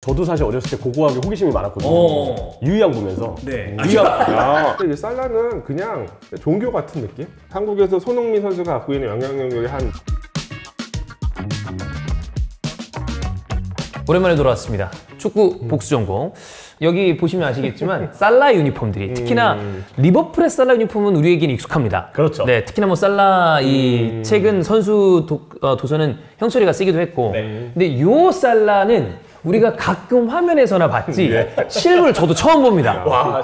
저도 사실 어렸을 때 고고학에 호기심이 많았거든요. 유희양 보면서. 네. 야, 근데 살라는 그냥 종교 같은 느낌? 한국에서 손흥민 선수가 갖고 있는 영향력이 한 오랜만에 돌아왔습니다. 축구 복수 전공. 여기 보시면 아시겠지만 살라 유니폼들이 특히나 리버풀의 살라 유니폼은 우리에게는 익숙합니다. 그렇죠. 네, 특히나 뭐 살라 이 최근 선수 도서는 형철이가 쓰기도 했고, 근데 요 살라는 우리가 가끔 화면에서나 봤지 실물 저도 처음 봅니다. 와,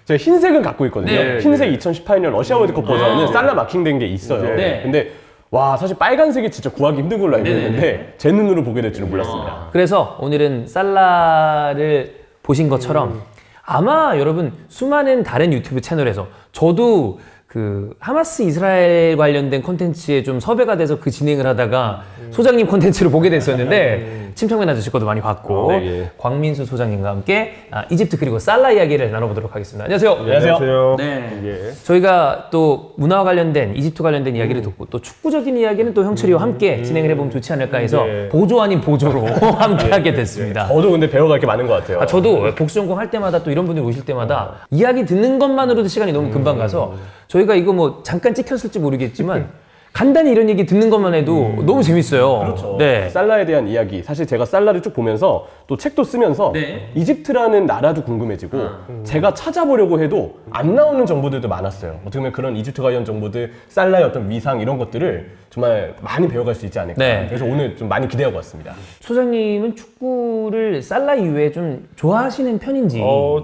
제가 흰색은 갖고 있거든요. 네. 흰색 2018년 러시아 월드컵 버전은 살라 마킹된 게 있어요. 네. 근데 와, 사실 빨간색이 진짜 구하기 힘든 걸로 알고 있는데 제 눈으로 보게 될 줄은 몰랐습니다. 그래서 오늘은 살라를 보신 것처럼 아마 여러분 수많은 다른 유튜브 채널에서 저도 그 하마스 이스라엘 관련된 콘텐츠에 좀 섭외가 돼서 그 진행을 하다가 소장님 콘텐츠를 보게 됐었는데 침착맨 아저씨 것도 많이 봤고 광민수 소장님과 함께 이집트 그리고 살라 이야기를 나눠보도록 하겠습니다. 안녕하세요. 안녕하세요. 네. 저희가 또 문화와 관련된 이집트 관련된 이야기를 듣고 또 축구적인 이야기는 또 형철이와 함께 진행을 해보면 좋지 않을까 해서 보조 아닌 보조로 함께 하게 됐습니다. 저도 근데 배워갈 게 많은 것 같아요. 저도 복수 전공 할 때마다 또 이런 분들이 오실 때마다 이야기 듣는 것만으로도 시간이 너무 금방 가서 저희가 이거 뭐 잠깐 찍혔을지 모르겠지만 간단히 이런 얘기 듣는 것만 해도 너무 재밌어요. 그렇죠. 네. 살라에 대한 이야기. 사실 제가 살라를 쭉 보면서 또 책도 쓰면서 이집트라는 나라도 궁금해지고 제가 찾아보려고 해도 안 나오는 정보들도 많았어요. 어떻게 보면 그런 이집트 관련 정보들, 살라의 어떤 위상 이런 것들을 정말 많이 배워갈 수 있지 않을까. 그래서 오늘 좀 많이 기대하고 왔습니다. 소장님은 축구를 살라 이후에 좀 좋아하시는 편인지?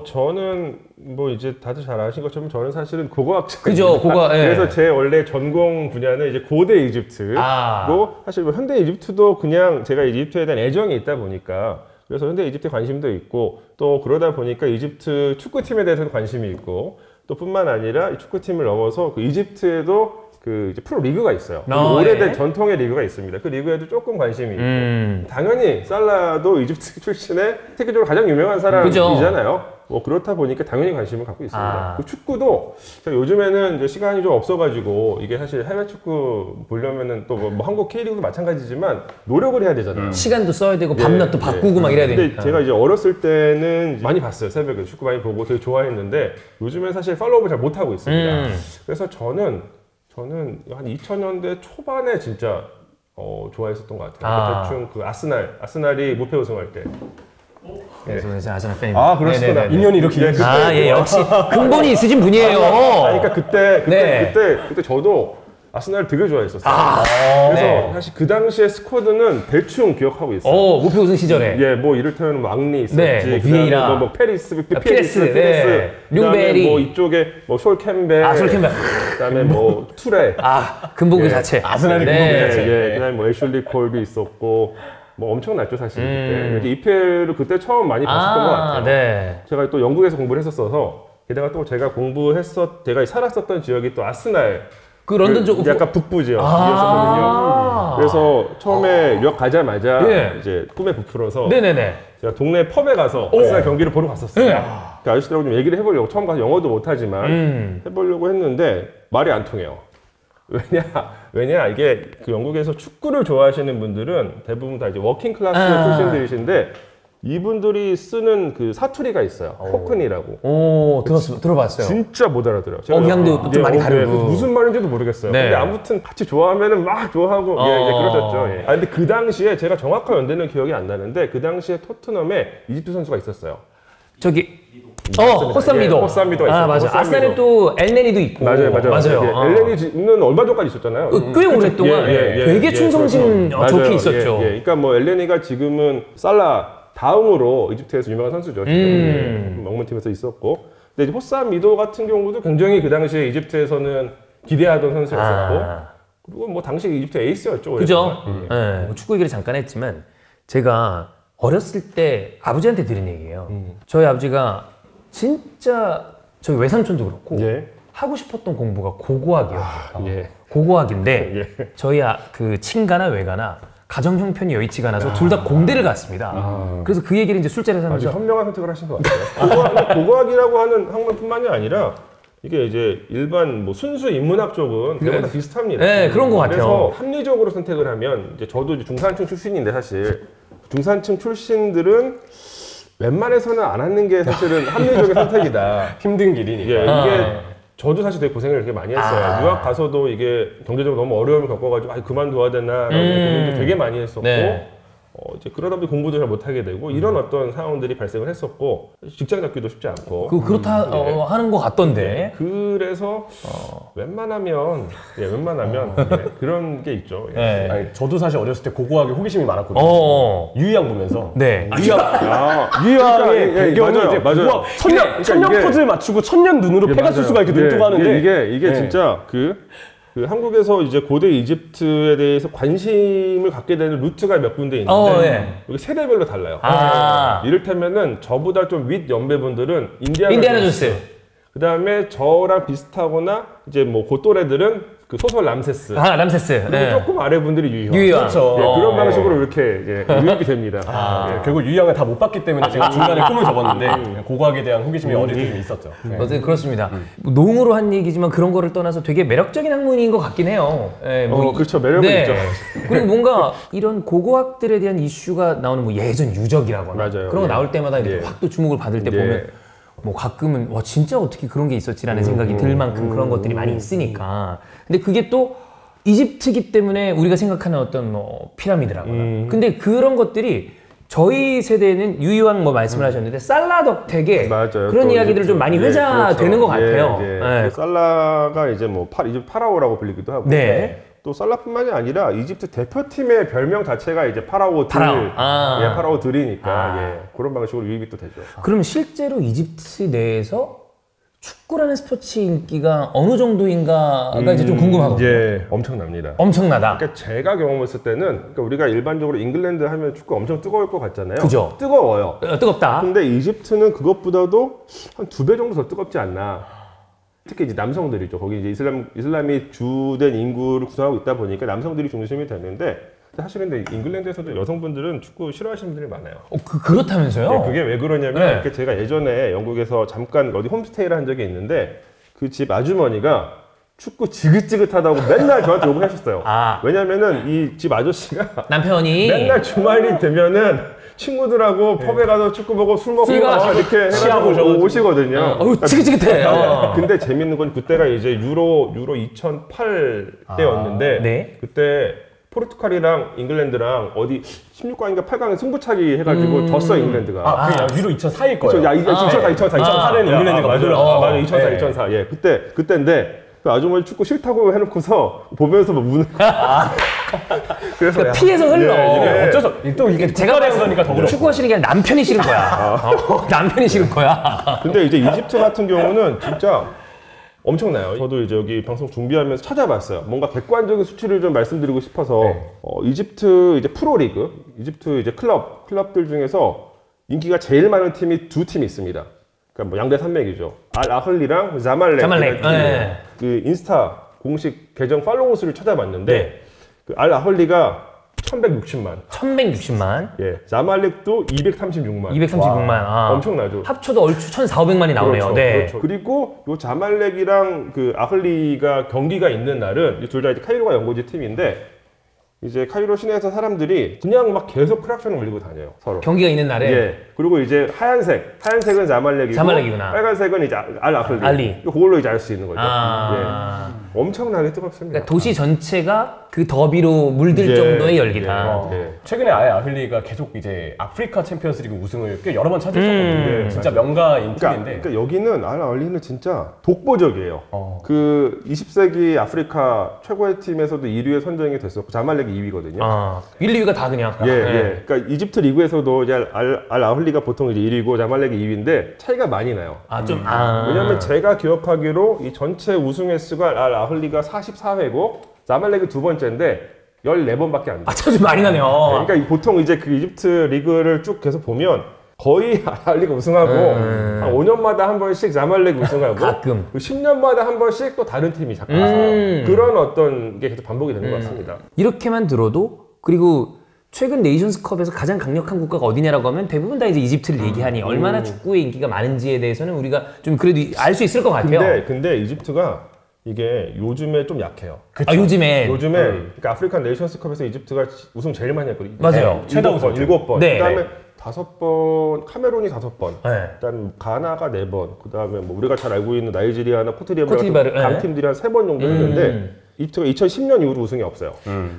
저는 뭐 이제 다들 잘 아신 것처럼 저는 사실은 고고학자입니다. 그죠, 고고학. 그래서 제 원래 전공 분야는 이제 고대 이집트고 사실 뭐 현대 이집트도 그냥 제가 이집트에 대한 애정이 있다 보니까 그래서 현대 이집트에 관심도 있고 또 그러다 보니까 이집트 축구팀에 대해서도 관심이 있고 또 뿐만 아니라 이 축구팀을 넘어서 그 이집트에도 그 이제 프로 리그가 있어요. 오래된 전통의 리그가 있습니다. 그 리그에도 조금 관심이 있고 당연히 살라도 이집트 출신의 세계적으로 가장 유명한 사람이잖아요. 뭐 그렇다 보니까 당연히 관심을 갖고 있습니다. 그 축구도 제가 요즘에는 이제 시간이 좀 없어가지고 이게 사실 해외 축구 보려면은 또 뭐 한국 K리그도 마찬가지지만 노력을 해야 되잖아요. 시간도 써야 되고 밤낮도 바꾸고 막 이래야 되니까. 근데 제가 이제 어렸을 때는 많이 봤어요. 새벽에 축구 많이 보고 되게 좋아했는데 요즘엔 사실 팔로우를 잘 못하고 있습니다. 그래서 저는 한 2000년대 초반에 진짜 좋아했었던 것 같아요. 대충 그 아스날이 무패 우승할 때. 그래서 아스날 팬. 그렇구나. 인연이 이렇게 역시 근본이 있으신 분이에요. 그러니까 그때 저도 아스날 되게 좋아했었어요. 그래서 사실 그 당시에 스쿼드는 대충 기억하고 있어요. 무패 우승 시절에. 뭐 이를테면 왕리 있었지. 뭐 비에이라, 뭐 페리스, 룡베리, 뭐 이쪽에 뭐 숄 캠벨, 그다음에 뭐 투레, 근본 그 자체. 아스날이 근본 그 자체. 그다음에 뭐 애슐리 콜비 있었고. 뭐 엄청났죠 사실 그때. EPL을 그때 처음 많이 봤었던 것 같아요. 제가 또 영국에서 공부를 했었어서 게다가 또 제가 제가 살았었던 지역이 또 아스날 그 런던 쪽 약간 북부 지역이었거든요. 그래서 처음에 유학 가자마자 이제 꿈에 부풀어서 제가 동네 펍에 가서 아스날 경기를 보러 갔었어요. 그 아저씨들하고 좀 얘기를 해보려고 처음 가서 영어도 못하지만 해보려고 했는데 말이 안 통해요. 왜냐 이게 그 영국에서 축구를 좋아하시는 분들은 대부분 다 이제 워킹 클래스 출신들이신데 이분들이 쓰는 그 사투리가 있어요. 포큰이라고. 들어봤어요. 진짜 못 알아들어요. 억양도 좀 많이 다르고. 무슨 말인지도 모르겠어요. 근데 아무튼 같이 좋아하면은 막 좋아하고 이제 그러셨죠. 근데 그 당시에 제가 정확한 연대는 기억이 안 나는데 그 당시에 토트넘에 이집트 선수가 있었어요. 호삼 미도. 맞아. 아스날에 또 엘네니도 있고. 맞아요. 엘네니는 얼마 전까지 있었잖아요. 꽤 오랫동안 되게 충성심 좋게 있었죠. 그러니까 뭐 엘네니가 지금은 살라 다음으로 이집트에서 유명한 선수죠. 명문팀에서 있었고. 근데 이제 호삼 미도 같은 경우도 굉장히 그 당시에 이집트에서는 기대하던 선수였었고. 그리고 뭐 당시 이집트 에이스였죠. 그죠? 축구 얘기를 잠깐 했지만 제가 어렸을 때 아버지한테 들은 얘기예요. 저희 아버지가 진짜 저희 외삼촌도 그렇고 하고 싶었던 공부가 고고학이었어요. 고고학인데 저희 그 친가나 외가나 가정 형편이 여의치가 않아서 둘 다 공대를 갔습니다. 그래서 그 얘기를 이제 술자리에서 하면서 아주 현명한 선택을 하신 것 같아요. 고고학이라고 하는 학문뿐만이 아니라 이게 이제 일반 뭐 순수 인문학 쪽은 대부분 다 비슷합니다. 그런 것 같아요. 그래서 합리적으로 선택을 하면 이제 저도 이제 중산층 출신인데 사실 중산층 출신들은 웬만해서는 안 하는 게 사실은 합리적인 선택이다. 힘든 길이니까. 예, 이게 저도 사실 되게 고생을 되게 많이 했어요. 유학 가서도 이게 경제적으로 너무 어려움을 겪어가지고 그만둬야 되나라고 고민도 되게 많이 했었고 이제 그러다 보니 공부도 잘 못하게 되고 이런 어떤 상황들이 발생을 했었고 직장 잡기도 쉽지 않고 그렇다 하는 것 같던데. 그래서 웬만하면 그런 게 있죠. 아니, 저도 사실 어렸을 때 고고학에 호기심이 많았거든요. 유희양 보면서. 유희양의 배경이 이제 고고학 천년 퍼즐 맞추고 천년 눈으로 페가수스가 이렇게 눈 뜨고 하는데 이게 진짜 그 한국에서 이제 고대 이집트에 대해서 관심을 갖게 되는 루트가 몇 군데 있는데 여기 세대별로 달라요. 이를테면은 저보다 좀 윗 연배분들은 인디아나 존스. 그 다음에 저랑 비슷하거나 이제 뭐 고또래들은 그 소설 람세스. 그리고 조금 아래 분들이 유희왕. 그렇죠. 그런 방식으로 이렇게 이제 유입이 됩니다. 결국 유희왕을 다 못 봤기 때문에 제가 중간에 꿈을 접었는데 고고학에 대한 호기심이 어릴 때 좀 있었죠. 어쨌든 그렇습니다. 농으로 한 얘기지만 그런 거를 떠나서 되게 매력적인 학문인 것 같긴 해요. 그렇죠. 매력은 있죠. 그리고 뭔가 이런 고고학들에 대한 이슈가 나오는 뭐 예전 유적이라거나 그런 거 나올 때마다 이렇게 확 또 주목을 받을 때 보면 뭐 가끔은 와 진짜 어떻게 그런 게 있었지라는 생각이 들 만큼 그런 것들이 많이 있으니까. 근데 그게 또 이집트기 때문에 우리가 생각하는 어떤 뭐 피라미드라거나 근데 그런 것들이 저희 세대는 유희왕 뭐 말씀을 하셨는데 살라 덕택에 그런 이야기들을 좀 많이 회자되는 것 같아요. 살라가 이제 뭐 이집트 파라오라고 불리기도 하고 또 살라뿐만이 아니라 이집트 대표팀의 별명 자체가 이제 파라오들이니까 그런 방식으로 유입이 또 되죠. 그러면 실제로 이집트 내에서 축구라는 스포츠 인기가 어느 정도인가가 이제 좀 궁금하거든요. 엄청납니다. 엄청나다. 그러니까 제가 경험했을 때는 그러니까 우리가 일반적으로 잉글랜드 하면 축구 엄청 뜨거울 것 같잖아요. 그죠? 뜨거워요. 뜨겁다. 근데 이집트는 그것보다도 한 2배 정도 더 뜨겁지 않나. 특히 이제 남성들이죠. 거기 이제 이슬람이 주된 인구를 구성하고 있다 보니까 남성들이 중심이 되는데 사실 근데 잉글랜드에서도 여성분들은 축구 싫어하시는 분들이 많아요. 그렇다면서요? 그게 왜 그러냐면 제가 예전에 영국에서 잠깐 어디 홈스테이를 한 적이 있는데 그 집 아주머니가 축구 지긋지긋하다고 맨날 저한테 욕을 하셨어요. 왜냐면은 이 집 아저씨가 남편이 맨날 주말이 되면은 친구들하고 펍에 가서 축구 보고 술 먹고 이렇게 해가지고 오시거든요. 지긋지긋해. 근데 재밌는 건 그때가 이제 유로 2008때였는데 그때 포르투갈이랑 잉글랜드랑 어디 16강인가 8강에 승부차기 해가지고 졌어 잉글랜드가. 유로 2004일 거예요. 2004는 잉글랜드가 맞아 2004. 그때인데 그 아주머니 축구 싫다고 해놓고서 보면서 막 우는 거야. 그래서 피해서 흘러. 어쩌서 또 이게 제가 봤을 거니까 더 그렇고. 축구하시는 게 아니라 남편이 싫은 거야. 남편이 싫은 거야. 근데 이제 이집트 같은 경우는 진짜 엄청나요. 저도 이제 여기 방송 준비하면서 찾아봤어요. 뭔가 객관적인 수치를 좀 말씀드리고 싶어서 이집트 이제 프로리그, 이집트 이제 클럽들 중에서 인기가 제일 많은 팀이 두 팀이 있습니다. 그러니까 뭐 양대 산맥이죠. 알 아흘리랑 자말렉. 그 인스타 공식 계정 팔로워 수를 찾아봤는데 그 알 아흘리가 1160만. 자말렉도 236만. 236만. 엄청나죠. 합쳐도 얼추 1,400만이 나오네요. 그렇죠. 그리고 요 자말렉이랑 그 아흘리가 경기가 있는 날은 둘 다 이제 카이로가 연고지 팀인데 이제 카이로 시내에서 사람들이 그냥 막 계속 크락션을 울리고 다녀요. 서로. 경기가 있는 날에. 그리고 이제 하얀색은 자말렉이구나. 빨간색은 이제 알 아흘리. 그걸로 이제 알 수 있는 거죠. 엄청나게 뜨겁습니다. 그러니까 도시 전체가 그 더비로 물들 정도의 열기다. 최근에 아예 아흘리가 계속 이제 아프리카 챔피언스리그 우승을 꽤 여러 번 차지했었거든요. 진짜 명가인 팀인데. 그러니까 여기는 알 아흘리는 진짜 독보적이에요. 그 20세기 아프리카 최고의 팀에서도 1위에 선정이 됐었고 자말렉이 2위거든요. 1, 2위가 다 그냥. 그러니까 이집트 리그에서도 이제 알 아흘리가 보통 이제 1위고 자말렉이 2위인데 차이가 많이 나요. 왜냐면 제가 기억하기로 이 전체 우승 횟수가 알 아흘리가 44회고 자말렉이 두 번째인데 14번밖에 안 돼요. 차이 많이 나네요. 그러니까 보통 이제 그 이집트 리그를 쭉 계속 보면 거의 알 아흘리가 우승하고 한 5년마다 한 번씩 자말렉이 우승하고 가끔 10년마다 한 번씩 또 다른 팀이 자꾸 우승하고 그런 어떤 게 계속 반복이 되는 것 같습니다. 이렇게만 들어도 그리고 최근 네이션스컵에서 가장 강력한 국가가 어디냐라고 하면 대부분 다 이제 이집트를 얘기하니 얼마나 축구의 인기가 많은지에 대해서는 우리가 좀 그래도 알 수 있을 것 같아요. 근데 이집트가 이게 요즘에 좀 약해요. 요즘에 그러니까 아프리칸 네이션스컵에서 이집트가 우승 제일 많이 했거든요. 맞아요. 최다 우승 7번. 네. 그다음에 5번, 카메론이 5번, 네. 일단 가나가 4번, 그 다음에 뭐 우리가 잘 알고 있는 나이지리아나 코트디부아르, 같은 강팀들이 한 3번 정도 했는데 이집트가 2010년 이후로 우승이 없어요.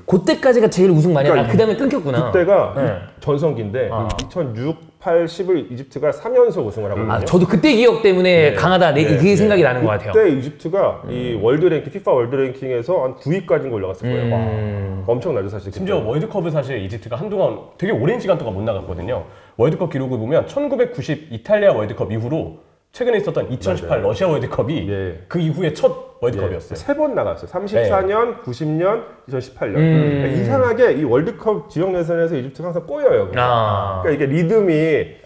그때까지가 제일 우승 많이 그러니까 그 다음에 끊겼구나. 그때가 전성기인데 2006, 8, 10을 이집트가 3연속 우승을 하거든요. 저도 그때 기억 때문에 강하다 그게 생각이 나는 것 같아요. 그때 이집트가 이 월드 랭킹, 피파 월드 랭킹에서 한 9위까지 올라갔을 거예요. 엄청나죠 사실. 심지어 월드컵을 사실 이집트가 한동안 되게 오랜 시간 동안 못 나갔거든요. 월드컵 기록을 보면 1990 이탈리아 월드컵 이후로 최근에 있었던 2018 러시아 월드컵이 그 이후에 첫 월드컵이었어요. 3번 나갔어요. 34년, 90년, 2018년. 그러니까 이상하게 이 월드컵 지역 예선에서 이집트가 항상 꼬여요. 그러니까 이게 리듬이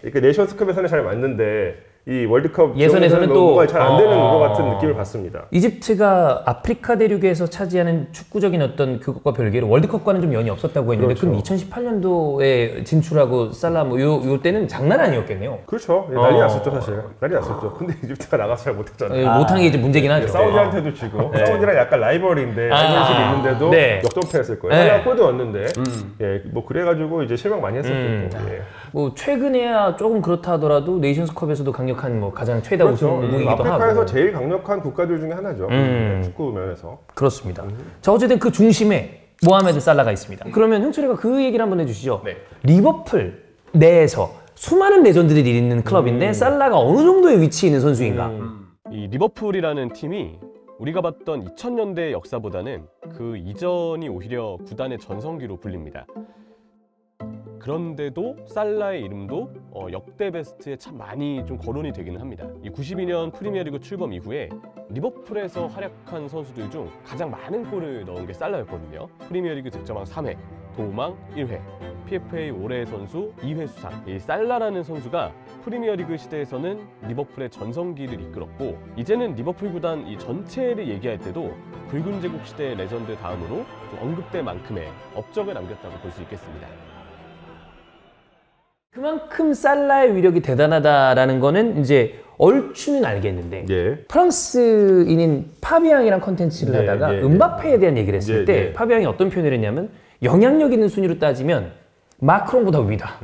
이렇게 네이션스컵에서는 잘 맞는데 이 월드컵 예선에서는 또 잘 안 되는 것 같은 느낌을 받습니다. 이집트가 아프리카 대륙에서 차지하는 축구적인 어떤 그것과 별개로 월드컵과는 좀 연이 없었다고 했는데 그럼 2018년도에 진출하고 살라 요 때는 장난 아니었겠네요. 그렇죠. 난리 났었죠 사실. 난리 났었죠. 근데 이집트가 나가서 잘 못했잖아요. 못한 게 이제 문제긴 하죠. 사우디한테도 지고 사우디랑 약간 라이벌인데 라이벌십이 있는데도 역전패했을 거예요. 하나 골도 넣었는데 뭐 그래가지고 이제 실망 많이 했었죠. 뭐 최근에야 조금 그렇다 하더라도 네이션스컵에서도 강력한 뭐 가장 최다 우승국이기도 하고 아프리카에서 제일 강력한 국가들 중에 하나죠. 축구 면에서. 그렇습니다. 자 어쨌든 그 중심에 모하메드 살라가 있습니다. 그러면 형철이가 그 얘기를 한번 해주시죠. 리버풀 내에서 수많은 레전드들이 있는 클럽인데 살라가 어느 정도의 위치에 있는 선수인가? 이 리버풀이라는 팀이 우리가 봤던 2000년대 역사보다는 그 이전이 오히려 구단의 전성기로 불립니다. 그런데도 살라의 이름도 역대 베스트에 참 많이 좀 거론이 되기는 합니다. 이 92년 프리미어리그 출범 이후에 리버풀에서 활약한 선수들 중 가장 많은 골을 넣은 게 살라였거든요. 프리미어리그 득점왕 3회, 도움왕 1회, PFA 올해의 선수 2회 수상. 이 살라라는 선수가 프리미어리그 시대에서는 리버풀의 전성기를 이끌었고 이제는 리버풀 구단 이 전체를 얘기할 때도 붉은 제국 시대의 레전드 다음으로 좀 언급될 만큼의 업적을 남겼다고 볼 수 있겠습니다. 그만큼 살라의 위력이 대단하다라는 거는 이제 얼추는 알겠는데 프랑스인인 파비앙이랑 컨텐츠를 하다가 음바페에 대한 얘기를 했을 때 파비앙이 어떤 표현을 했냐면 영향력 있는 순위로 따지면 마크롱보다 위다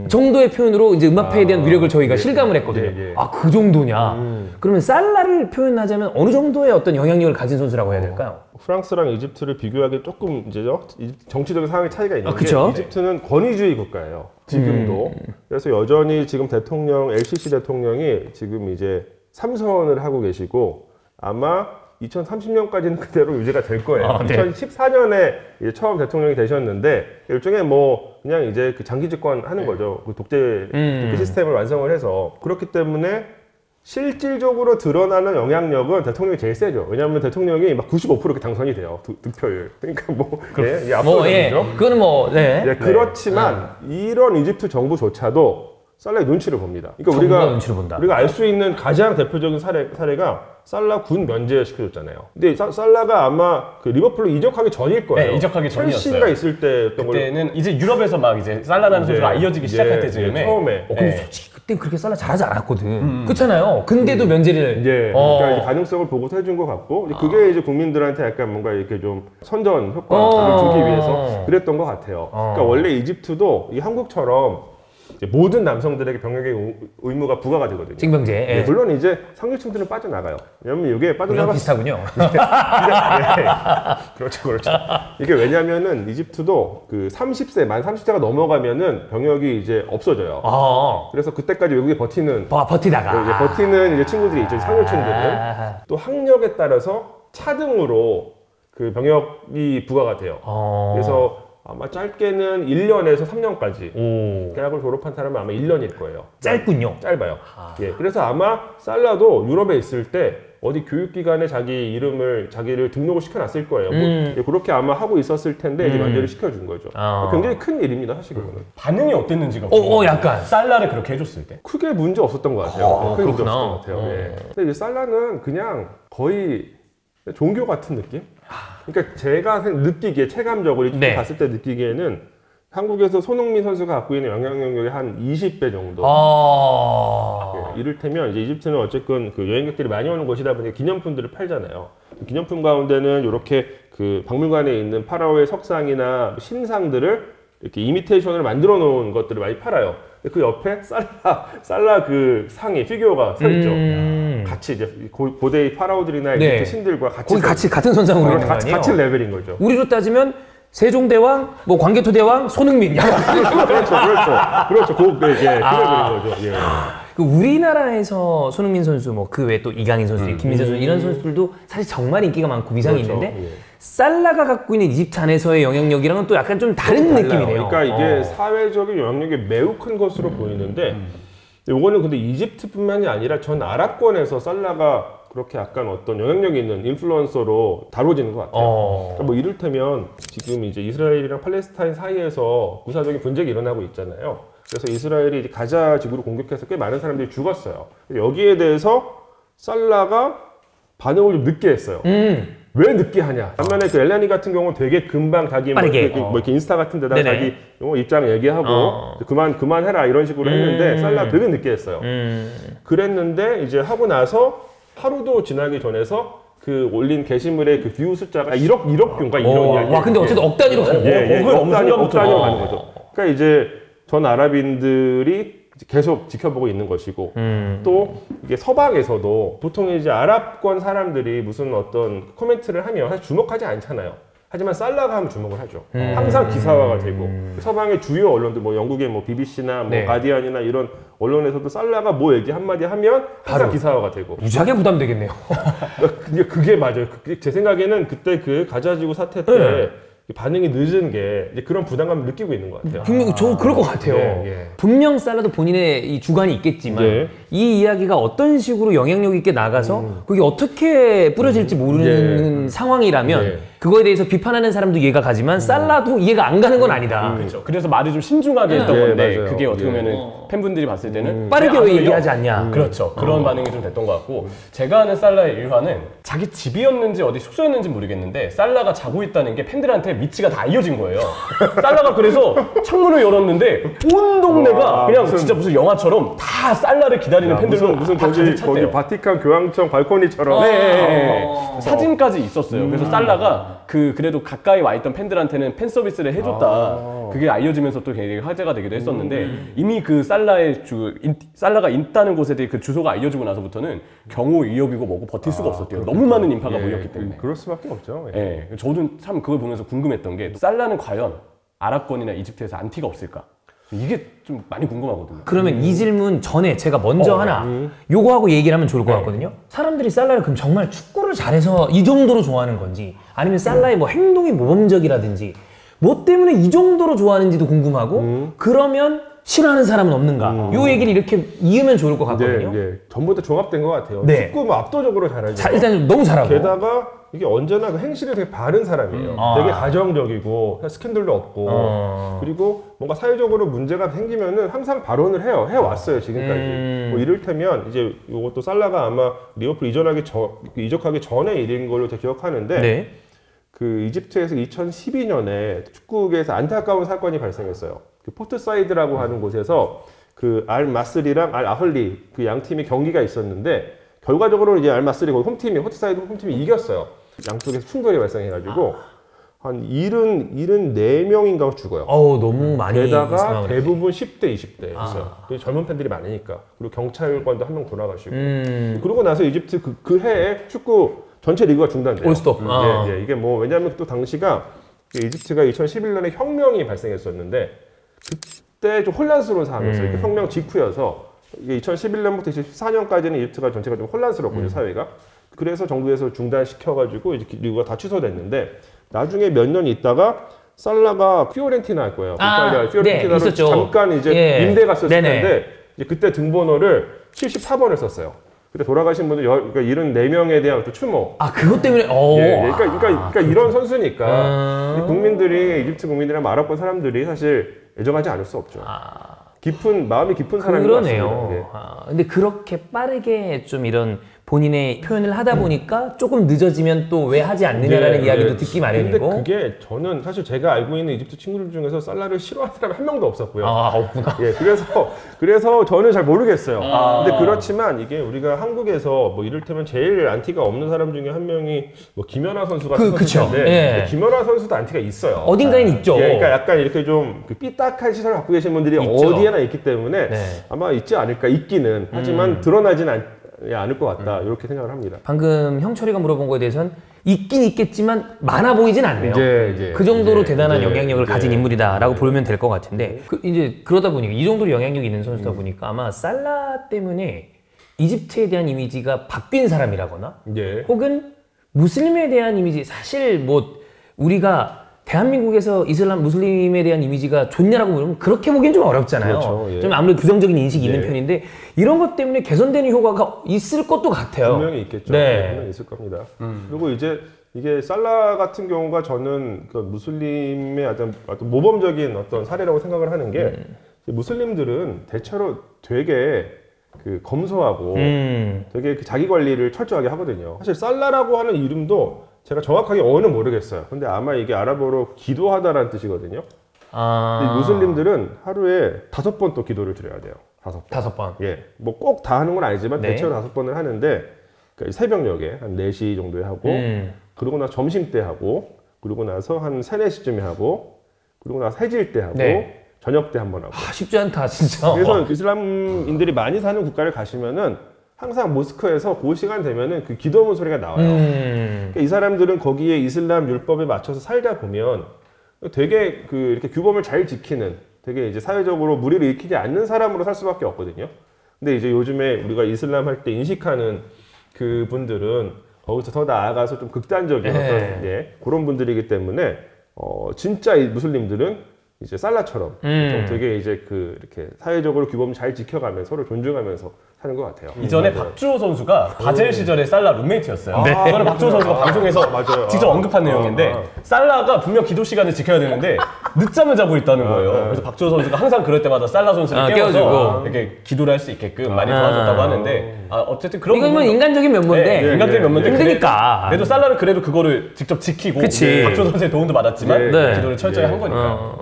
정도의 표현으로 이제 음바페에 대한 위력을 저희가 실감을 했거든요. 아, 그 정도냐? 그러면 살라를 표현하자면 어느 정도의 어떤 영향력을 가진 선수라고 해야 될까요? 프랑스랑 이집트를 비교하기 조금 이제죠. 정치적인 상황의 차이가 있는 게 그쵸? 이집트는 권위주의 국가예요. 지금도. 그래서 여전히 지금 대통령, LCC 대통령이 지금 이제 3선을 하고 계시고 아마 2030년까지는 그대로 유지가 될 거예요. 2014년에 이제 처음 대통령이 되셨는데 일종의 뭐 그냥 이제 그 장기 집권 하는 거죠. 그 독재 시스템을 완성을 해서 그렇기 때문에 실질적으로 드러나는 영향력은 대통령이 제일 세죠. 왜냐하면 대통령이 막 95% 이렇게 당선이 돼요. 득표율. 그러니까 뭐 압도적이죠. 그거는 뭐 그렇지만 이런 이집트 정부조차도 살라의 눈치를 봅니다. 그러니까 우리가 알 수 있는 가장 대표적인 사례가 살라 군 면제 시켜줬잖아요. 근데 살라가 아마 그 리버풀로 이적하기 전일 거예요. 네, 이적하기 전이었어요. 첼시가 있을 때였던 걸로. 그때는 이제 유럽에서 막 이제 살라라는 선수가 알려지기 시작할 때쯤에 처음에. 근데 솔직히 그때 그렇게 살라 잘하지 않았거든. 그렇잖아요. 근데도 면제를. 그러니까 이제 가능성을 보고 해준 것 같고 그게 이제 국민들한테 약간 뭔가 이렇게 좀 선전 효과를 주기 위해서 그랬던 것 같아요. 그러니까 원래 이집트도 이 한국처럼 모든 남성들에게 병역의 의무가 부과가 되거든요. 징병제. 물론 이제 상류층들은 빠져나가요. 왜냐면 이게 빠져나가 비슷하군요. 그렇죠. 이게 왜냐면은 이집트도 그 30세, 만 30세가 넘어가면은 병역이 이제 없어져요. 그래서 그때까지 외국에 버티다가 버티는 이제 친구들이 있죠. 상류층들은 또 학력에 따라서 차등으로 그 병역이 부과가 돼요. 그래서 아마 짧게는 1년에서 3년까지 대학을 졸업한 사람은 아마 1년일 거예요. 짧군요. 짧아요. 그래서 아마 살라도 유럽에 있을 때 어디 교육기관에 자기를 등록을 시켜놨을 거예요. 뭐 그렇게 아마 하고 있었을 텐데 이제 면제를 시켜준 거죠. 굉장히 큰 일입니다, 사실 그거는. 반응이 어땠는지가 약간 살라를 그렇게 해줬을 때 크게 문제 없었던 것 같아요. 크게 문제 그렇구나. 없었던 것 같아요. 근데 이제 살라는 그냥 거의 종교 같은 느낌? 그러니까 제가 느끼기에 체감적으로 갔을 때 느끼기에는 한국에서 손흥민 선수가 갖고 있는 영향력의 한 20배 정도. 이를테면 이제 이집트는 어쨌든 그 여행객들이 많이 오는 곳이다 보니까 기념품들을 팔잖아요. 기념품 가운데는 이렇게 그 박물관에 있는 파라오의 석상이나 신상들을 이렇게 이미테이션을 만들어 놓은 것들을 많이 팔아요. 그 옆에 살라 그 상이 피규어가 서 있죠. 같이 이제 고대의 파라오들이나 네. 신들과 거기 같이 같은 선상으로 있는 거 아니에요? 같이 레벨인 거죠. 우리로 따지면 세종대왕, 뭐 광개토대왕, 손흥민. 그렇죠. 그런 거죠. 예. 그 우리나라에서 손흥민 선수, 뭐 그 외에 또 이강인 선수, 김민재 선수 이런 선수들도 사실 정말 인기가 많고 위상이 그렇죠. 있는데 예. 살라가 갖고 있는 이집트 안에서의 영향력이랑은 또 약간 좀 다른 느낌이네요. 그러니까 이게 사회적인 영향력이 매우 큰 것으로 보이는데 요거는 근데 이집트뿐만이 아니라 전 아랍권에서 살라가 그렇게 약간 어떤 영향력이 있는 인플루언서로 다뤄지는 것 같아요. 그러니까 뭐 이를테면 지금 이제 이스라엘이랑 팔레스타인 사이에서 구사적인 분쟁이 일어나고 있잖아요. 그래서 이스라엘이 이제 가자 지구를 공격해서 꽤 많은 사람들이 죽었어요. 여기에 대해서 살라가 반응을 좀 늦게 했어요. 왜 늦게 하냐? 반면에 그 엘라니 같은 경우는 되게 금방 자기 뭐 이렇게 인스타 같은 데다가 자기 입장 얘기하고 그만해라 이런 식으로 했는데 살라 되게 늦게 했어요. 그랬는데 이제 하고 나서 하루도 지나기 전에서 그 올린 게시물의 그 뷰 숫자가 1억 뷰인가 이런. 와, 근데 어쨌든 억 단위로 가는 거예요. 억 단위로 가는 거죠. 그러니까 이제 전 아랍인들이 계속 지켜보고 있는 것이고 또 이게 서방에서도 보통 이제 아랍권 사람들이 무슨 어떤 코멘트를 하면 사실 주목하지 않잖아요. 하지만 살라가 하면 주목을 하죠. 항상 기사화가 되고 서방의 주요 언론들 뭐 영국의 뭐 BBC나 뭐 가디언이나 이런 언론에서도 살라가 뭐 얘기 한마디 하면 항상 바로 기사화가 되고 무지하게 부담되겠네요. 그게 맞아요. 제 생각에는 그때 그 가자지구 사태 때 반응이 늦은 게 이제 그런 부담감을 느끼고 있는 것 같아요. 분명 저 그럴 것 같아요. 분명 살라도 본인의 이 주관이 있겠지만 이 이야기가 어떤 식으로 영향력 있게 나가서 그게 어떻게 뿌려질지 모르는 상황이라면 그거에 대해서 비판하는 사람도 이해가 가지만 살라도 이해가 안 가는 건 아니다. 그렇죠. 그래서 말을 좀 신중하게 했던 건데 맞아요. 그게 어떻게 보면은 팬분들이 봤을 때는 빠르게 왜 얘기하지 않냐. 그렇죠. 그런 반응이 좀 됐던 것 같고 제가 아는 살라의 일화는 자기 집이었는지 어디 숙소였는지 모르겠는데 살라가 자고 있다는 게 팬들한테 미치가 다 이어진 거예요. 살라가 그래서 창문을 열었는데 온 동네가 그냥 진짜 무슨 영화처럼 다 살라를 기다리는 팬들로 무슨 거기 바티칸 교황청 발코니처럼 사진까지 있었어요. 그래서 살라가 그래도 가까이 와 있던 팬들한테는 팬 서비스를 해줬다. 그게 알려지면서 또 굉장히 화제가 되기도 했었는데 이미 그 살라가 있다는 곳에 대해 그 주소가 알려지고 나서부터는 경호 위협이고 뭐고 버틸 수가 없었대요. 너무 많은 인파가 몰렸기 때문에. 그럴 수밖에 없죠. 저도 참 그걸 보면서 궁금했던 게 살라는 과연 아랍권이나 이집트에서 안티가 없을까? 이게 좀 많이 궁금하거든요. 그러면 이 질문 전에 제가 먼저 하나 요거 하고 얘기를 하면 좋을 것 같거든요. 사람들이 살라를 그럼 정말 축구를 잘해서 이 정도로 좋아하는 건지 아니면 살라의 뭐 행동이 모범적이라든지 뭐 때문에 이 정도로 좋아하는지도 궁금하고 그러면 싫어하는 사람은 없는가? 요 얘기를 이렇게 이으면 좋을 것 같거든요. 전부 다 종합된 것 같아요. 축구 뭐 압도적으로 잘하죠. 일단 너무 잘하고. 게다가 이게 언제나 그 행실이 되게 바른 사람이에요. 되게 가정적이고 스캔들도 없고 그리고 뭔가 사회적으로 문제가 생기면은 항상 발언을 해왔어요 지금까지. 뭐 이를테면 이제 이것도 살라가 아마 리버풀 이적하기 전에 일인 걸로 제가 기억하는데 그 이집트에서 2012년에 축구계에서 안타까운 사건이 발생했어요. 그 포트사이드라고 하는 곳에서 그 알 마스리랑 알 아흘리 그 양 팀이 경기가 있었는데 결과적으로 이제 알 마스리 포트사이드 홈팀이 이겼어요. 양쪽에서 충돌이 발생해가지고 한 74명인가 죽어요. 너무 많이. 게다가 대부분 10대, 20대였어요. 젊은 팬들이 많으니까. 그리고 경찰관도 한 명 돌아가시고. 그러고 나서 이집트 그 해에 축구 전체 리그가 중단돼요. 올스톱. 이게 뭐 왜냐하면 또 당시가 이집트가 2011년에 혁명이 발생했었는데 그때 좀 혼란스러운 상황이었어요. 혁명 직후여서 이게 2011년부터 2014년까지는 이집트가 전체가 좀 혼란스럽거든요, 사회가. 그래서 정부에서 중단시켜가지고 이제 리그가 다 취소됐는데 나중에 몇 년 있다가 살라가 피오렌티나 할 거예요. 이탈리아 피오렌티나로 잠깐 이제 임대 갔었을 텐데 이제 그때 등번호를 74번을 썼어요. 그때 돌아가신 분들 그러니까 74명에 대한 또 추모. 그것 때문에. 그러니까 이런 선수니까 국민들이 이집트 국민들이랑 아랍권 사람들이 사실 애정하지 않을 수 없죠. 마음이 깊은 사람인 것 같습니다. 근데 그렇게 빠르게 좀 이런 본인의 표현을 하다 보니까 조금 늦어지면 또 왜 하지 않느냐라는 이야기도 듣기 마련이고. 근데 그게 저는 사실 제가 알고 있는 이집트 친구들 중에서 살라를 싫어하는 사람이 한 명도 없었고요. 없구나. 예, 그래서 저는 잘 모르겠어요. 근데 그렇지만 이게 우리가 한국에서 뭐 이를테면 제일 안티가 없는 사람 중에 한 명이 뭐 김연아 선수 같은 선수인데 김연아 선수도 안티가 있어요. 어딘가엔 있죠. 예, 그러니까 약간 이렇게 좀 그 삐딱한 시선을 갖고 계신 분들이 있죠. 어디에나 있기 때문에 아마 있지 않을까 있기는 하지만 드러나진 않을 것 같다 이렇게 생각을 합니다. 방금 형철이가 물어본 거에 대해서는 있긴 있겠지만 많아 보이진 않네요. 이제 그 정도로 대단한 영향력을 가진 인물이다라고 보면 될 것 같은데 이제 그러다 보니까 이 정도로 영향력이 있는 선수다 보니까 아마 살라 때문에 이집트에 대한 이미지가 바뀐 사람이라거나 혹은 무슬림에 대한 이미지 사실 뭐 우리가 대한민국에서 이슬람 무슬림에 대한 이미지가 좋냐라고 물으면 그렇게 보기엔 좀 어렵잖아요. 그렇죠, 좀 아무래도 부정적인 인식이 있는 편인데 이런 것 때문에 개선되는 효과가 있을 것도 같아요. 분명히 있겠죠. 분명히 있을 겁니다. 그리고 이제 이게 살라 같은 경우가 저는 그 무슬림의 어떤 모범적인 어떤 사례라고 생각을 하는 게 무슬림들은 대체로 되게 그 검소하고 되게 그 자기 관리를 철저하게 하거든요. 사실 살라라고 하는 이름도 제가 정확하게 어는 모르겠어요. 근데 아마 이게 아랍어로 기도하다라는 뜻이거든요. 근데 무슬림들은 하루에 5번 또 기도를 드려야 돼요. 5번. 5번. 예. 뭐 꼭 다 하는 건 아니지만 대체로 5번을 하는데 그러니까 새벽녘에 한 4시 정도에 하고 그러고 나서 점심 때 하고 그러고 나서 한 3, 4시쯤에 하고 그러고 나서 해질 때 하고 저녁 때 한 번 하고. 쉽지 않다 진짜. 그래서 이슬람인들이 많이 사는 국가를 가시면은 항상 모스크에서 그 시간 되면은 그 기도문 소리가 나와요. 그러니까 이 사람들은 거기에 이슬람 율법에 맞춰서 살다 보면 되게 그 이렇게 규범을 잘 지키는 되게 이제 사회적으로 무리를 일으키지 않는 사람으로 살 수밖에 없거든요. 근데 이제 요즘에 우리가 이슬람 할 때 인식하는 그 분들은 거기서 더 나아가서 좀 극단적인 어떤 그런 분들이기 때문에 진짜 이 무슬림들은 이제 살라처럼 좀 되게 이제 그 이렇게 사회적으로 규범 잘 지켜가면서 서로 존중하면서 사는 것 같아요. 이전에 박주호 선수가 바젤 시절에 살라 룸메이트였어요. 이거는 박주호 선수가 방송에서 직접 언급한 내용인데 살라가 분명 기도 시간을 지켜야 되는데 늦잠을 자고 있다는 거예요. 그래서 박주호 선수가 항상 그럴 때마다 살라 선수를 깨워서 이렇게 기도를 할 수 있게끔 많이 도와줬다고 하는데 어쨌든 그런 이건 뭐 인간적인 면모인데 인간적인 면모인데 힘드니까. 그래도 살라는 그래도 그거를 직접 지키고 박주호 선수의 도움도 받았지만 기도를 철저히 한 거니까.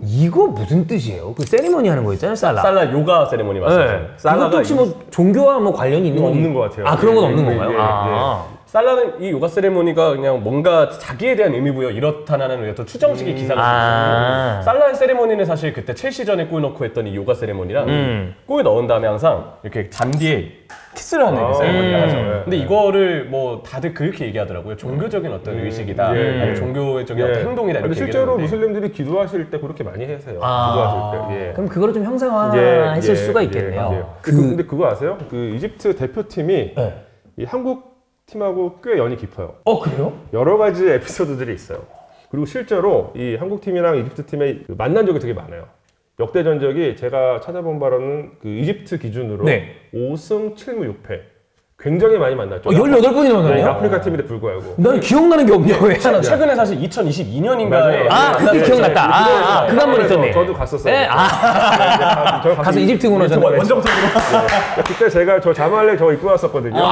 이거 무슨 뜻이에요? 그 세리머니 하는 거 있잖아요, 살라 요가 세리머니 맞아요. 살라가 혹시 뭐 종교와 뭐 관련이 있는 건 없는 것 같아요. 그런 건 없는 건가요? 살라는 이 요가 세리머니가 그냥 뭔가 자기에 대한 의미부여 이렇다라는 어떤 추정식의 기사가 있었어요. 살라의 세리머니는 사실 그때 첼시전에 골 넣고 했던 이 요가 세리머니랑 골 넣은 다음에 항상 이렇게 잔디에 키스를 하는 세리머니를 하죠. 근데 이거를 뭐 다들 그렇게 얘기하더라고요. 종교적인 어떤 의식이다, 아니면 종교적인 어떤 행동이다 이렇게. 실제로 무슬림들이 기도하실 때 그렇게 많이 하세요. 기도하실 때. 그럼 그거를 좀 형상화했을 수가 있겠네요. 근데 그거 아세요? 그 이집트 대표팀이 이 한국 팀하고 꽤 연이 깊어요. 그래요? 여러 가지 에피소드들이 있어요. 그리고 실제로 이 한국 팀이랑 이집트 팀의 만난 적이 되게 많아요. 역대 전적이 제가 찾아본 바로는 그 이집트 기준으로 5승 7무 6패. 굉장히 많이 만났죠. 18번이나 만나요? 아프리카 팀인데 불구하고. 난 기억나는 게 없네요. 왜? 최근에 사실 2022년인가에 그때 기억났다. 그거 한 번 있었네. 저도 갔었어요. 가서 이집트 문화전 원정석으로. 그때 저 자말레 입고 왔었거든요.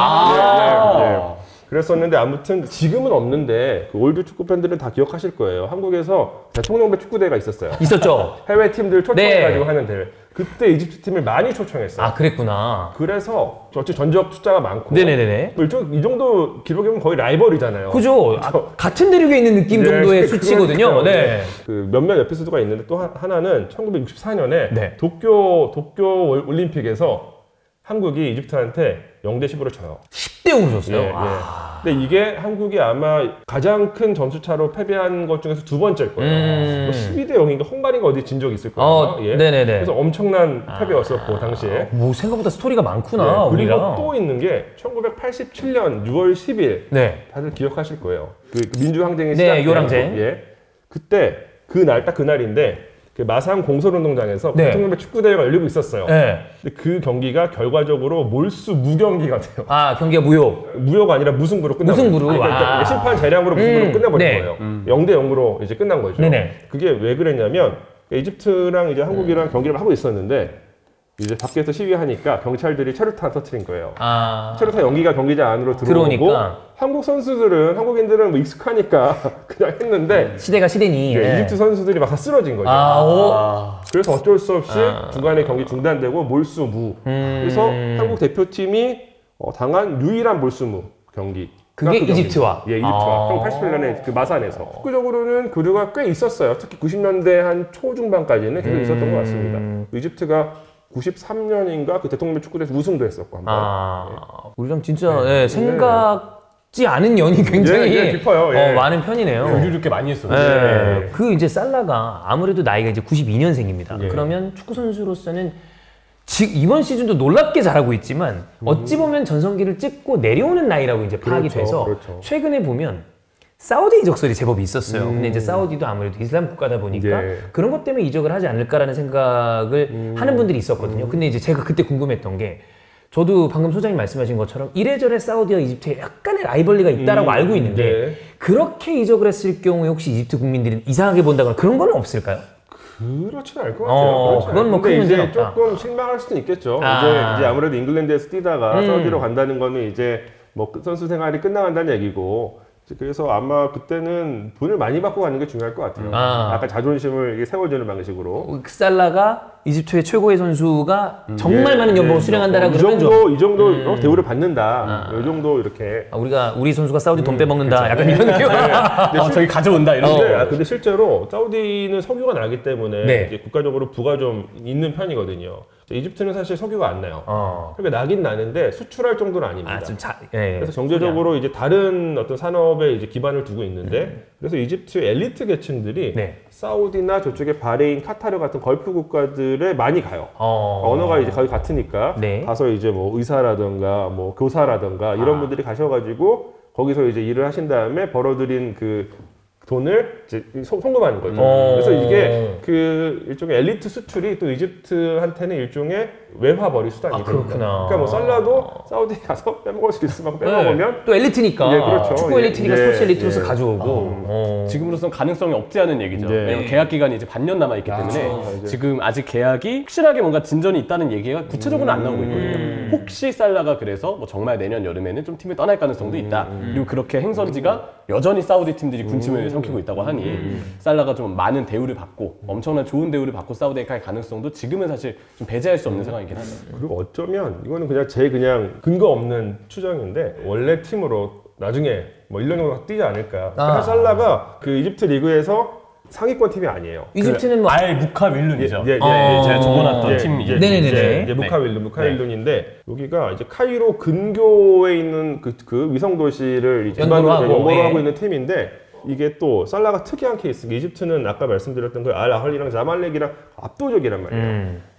그랬었는데 아무튼 지금은 없는데 그 올드 축구 팬들은 다 기억하실 거예요. 한국에서 대통령배 축구대회가 있었어요. 있었죠. 해외 팀들 초청해가지고 하는 대회. 그때 이집트 팀을 많이 초청했어요. 그랬구나. 그래서 전적 숫자가 많고. 네네네. 이 정도 기록이면 거의 라이벌이잖아요. 그죠. 같은 대륙에 있는 느낌 정도의 수치거든요. 그 몇몇 에피소드가 있는데 또 하나는 1964년에 도쿄 올림픽에서 한국이 이집트한테 0대10으로 져요. 10대 0으로 졌어요? 근데 이게 한국이 아마 가장 큰 점수차로 패배한 것 중에서 2번째일 거예요. 12대 0인가 헝가리가 어디 진 적이 있을 거예요. 네네네. 그래서 엄청난 패배였었고 당시에. 뭐 생각보다 스토리가 많구나. 그리고 또 있는 게 1987년 6월 10일 다들 기억하실 거예요. 그 민주항쟁이 시작된 요랑쟁. 그때 딱 그날인데 그 마산 공설운동장에서 대통령배 축구대회가 열리고 있었어요. 근데 그 경기가 결과적으로 몰수 무경기가 돼요. 경기가 무효가 아니라 무승부로 끝나버린 거예요. 무승부로. 그러니까 심판 재량으로 무승부로 끝나버린 거예요. 0대 0으로 이제 끝난 거죠. 그게 왜 그랬냐면 이집트랑 이제 한국이랑 경기를 하고 있었는데 이제 밖에서 시위하니까 경찰들이 체류탄 터뜨린 거예요. 체류탄 연기가 경기장 안으로 들어오고 한국인들은 뭐 익숙하니까 그냥 했는데 시대가 시대니 이집트 선수들이 막 다 쓰러진 거죠. 그래서 어쩔 수 없이 중간에 경기 중단되고 몰수무. 그래서 한국 대표팀이 당한 유일한 몰수무 경기. 그게 이집트와? 예, 이집트와. 1981년에 그 마산에서. 축구적으로는 교류가 꽤 있었어요. 특히 90년대 한 초중반까지는 계속 있었던 것 같습니다. 이집트가 93년인가 그 대통령 축구대회에서 우승도 했었고 한번. 우리랑 진짜 생각지 않은 연이 굉장히 깊어요. 많은 편이네요. 교류를 꽤 많이 했었는데. 그 이제 살라가 아무래도 나이가 이제 92년생입니다. 그러면 축구 선수로서는 이번 시즌도 놀랍게 잘하고 있지만 어찌 보면 전성기를 찍고 내려오는 나이라고 이제 파악이 돼서 최근에 보면 사우디 이적설이 제법 있었어요. 근데 이제 사우디도 아무래도 이슬람 국가다 보니까 그런 것 때문에 이적을 하지 않을까라는 생각을 하는 분들이 있었거든요. 근데 이제 제가 그때 궁금했던 게 저도 방금 소장님 말씀하신 것처럼 이래저래 사우디와 이집트에 약간의 라이벌리가 있다라고 알고 있는데 그렇게 이적을 했을 경우에 혹시 이집트 국민들이 이상하게 본다거나 그런 건 없을까요? 그렇지는 않을 것 같아요. 그건 뭐 큰 문제는 없다. 조금 실망할 수도 있겠죠. 이제 아무래도 잉글랜드에서 뛰다가 사우디로 간다는 거는 이제 뭐 선수 생활이 끝나간다는 얘기고. 그래서 아마 그때는 돈을 많이 받고 가는 게 중요할 것 같아요. 약간 자존심을 세워주는 방식으로. 살라가 이집트의 최고의 선수가 정말 많은 연봉을 수령한다라고 그러면 이 정도 대우를 받는다. 이 정도 이렇게. 우리 선수가 사우디 돈 빼먹는다. 약간 이런 느낌. 저기 가져온다 이런. 근데 실제로 사우디는 석유가 나기 때문에 이제 국가적으로 부가 좀 있는 편이거든요. 이집트는 사실 석유가 안 나요. 그러니까 나긴 나는데 수출할 정도는 아닙니다. 그래서 경제적으로 이제 다른 어떤 산업에 이제 기반을 두고 있는데 그래서 이집트 엘리트 계층들이 사우디나 저쪽에 바레인, 카타르 같은 걸프 국가들에 많이 가요. 언어가 이제 거의 같으니까 가서 이제 뭐 의사라든가 뭐 교사라든가 이런 분들이 가셔가지고 거기서 이제 일을 하신 다음에 벌어들인 그 돈을 이제 송금하는 거죠. 그래서 이게 그 일종의 엘리트 수출이 또 이집트한테는 일종의 외화벌이 수단이 됩니다. 그러니까 뭐 살라도 사우디에 가서 빼먹을 수 있으면 빼먹으면 또 엘리트니까. 그렇죠. 축구 엘리트니까 스포츠 엘리트로서 가져오고. 지금으로서는 가능성이 없지 않은 얘기죠. 왜냐면 계약 기간이 이제 반년 남아 있기 때문에 지금 아직 계약이 확실하게 뭔가 진전이 있다는 얘기가 구체적으로는 안 나오고 있거든요. 혹시 살라가 그래서 뭐 정말 내년 여름에는 좀 팀을 떠날 가능성도 있다. 그리고 그렇게 행선지가 여전히 사우디 팀들이 군침을 삼키고 있다고 하니 살라가 좀 많은 대우를 받고 엄청난 좋은 대우를 받고 사우디에 갈 가능성도 지금은 사실 좀 배제할 수 없는 상황이긴 하죠. 그리고 어쩌면 이거는 그냥 제 근거 없는 추정인데 원래 팀으로 나중에 뭐 1년 정도 뛰지 않을까. 살라가 그 이집트 리그에서 상위권 팀이 아니에요. 이집트는 뭐 알 무카윌룬이죠. 제가 적어놨던 팀이죠. 네네네. 무카윌룬인데 여기가 이제 카이로 근교에 있는 그 위성 도시를 기반으로 연구를 하고 있는 팀인데 이게 또 살라가 특이한 케이스가 이집트는 아까 말씀드렸던 그 알 아할리랑 자말렉이랑 압도적이란 말이에요.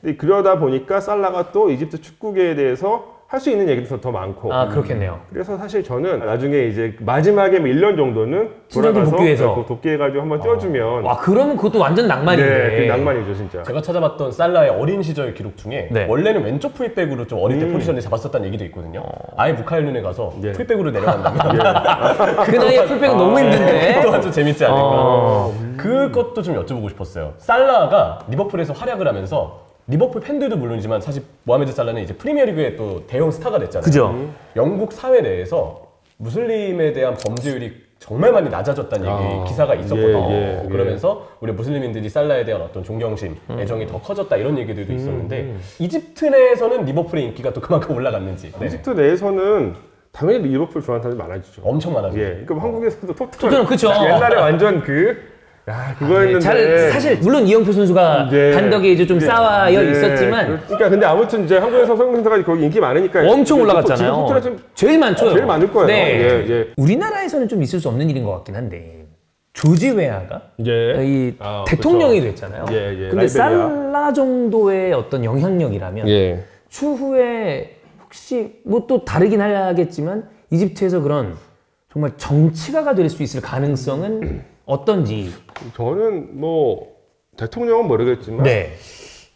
근데 그러다 보니까 살라가 또 이집트 축구계에 대해서 할 수 있는 얘기도 더 많고. 그렇겠네요. 그래서 사실 저는 나중에 이제 마지막에 1년 정도는 돌아가서 복귀해가지고 한번 뛰어주면. 그러면 그것도 완전 낭만인데. 네, 낭만이죠, 진짜. 제가 찾아봤던 살라의 어린 시절 기록 중에 원래는 왼쪽 풀백으로 좀 어릴 때 포지션을 잡았었다는 얘기도 있거든요. 아예 무카일룬에 가서 풀백으로 내려간다면 그 나이에 풀백은 너무 힘든데. 또한 좀 재밌지 않을까. 그것도 좀 여쭤보고 싶었어요. 살라가 리버풀에서 활약을 하면서 리버풀 팬들도 물론이지만 사실 모하메드 살라는 이제 프리미어리그의 또 대형 스타가 됐잖아요. 그죠. 영국 사회 내에서 무슬림에 대한 범죄율이 정말 많이 낮아졌다는 기사가 있었거든요. 그러면서 우리 무슬림인들이 살라에 대한 어떤 존경심, 애정이 더 커졌다 이런 얘기들도 있었는데 이집트 내에서는 리버풀의 인기가 또 그만큼 올라갔는지. 이집트 내에서는 당연히 리버풀 좋아하는 사람이 많아지죠. 엄청 많아지죠. 그럼 한국에서도 토트넘 그쵸. 옛날에 완전 그거였는데 사실 물론 이영표 선수가 단덕에 이제 좀 쌓여 있었지만 그러니까 근데 아무튼 이제 한국에서 성공선수가 거기 인기 많으니까 엄청 올라갔잖아요. 제일 많죠. 제일 많을 거예요. 우리나라에서는 좀 있을 수 없는 일인 것 같긴 한데 조지 웨아가 이 대통령이 됐잖아요. 근데 살라 정도의 어떤 영향력이라면 추후에 혹시 뭐 또 다르긴 하겠지만 이집트에서 그런 정말 정치가가 될 수 있을 가능성은 어떤지. 저는 뭐 대통령은 모르겠지만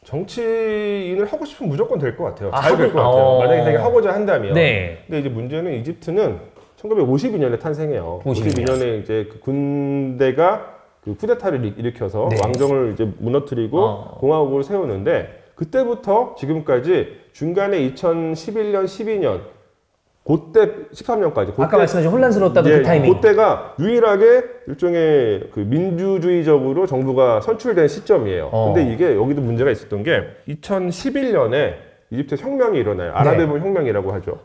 정치인을 하고 싶으면 무조건 될 것 같아요. 잘 될 것 같아요. 만약에 자기가 하고자 한다면. 근데 이제 문제는 이집트는 1952년에 탄생해요. 52년에 이제 그 군대가 그 쿠데타를 일으켜서 왕정을 이제 무너뜨리고 공화국을 세우는데 그때부터 지금까지 중간에 2011년, 12년 그때 13년까지 아까 말씀하신 혼란스러웠다던 그 타이밍. 그때가 유일하게 일종의 그 민주주의적으로 정부가 선출된 시점이에요. 근데 이게 여기도 문제가 있었던 게 2011년에 이집트 혁명이 일어나요. 아랍해본 혁명이라고 하죠.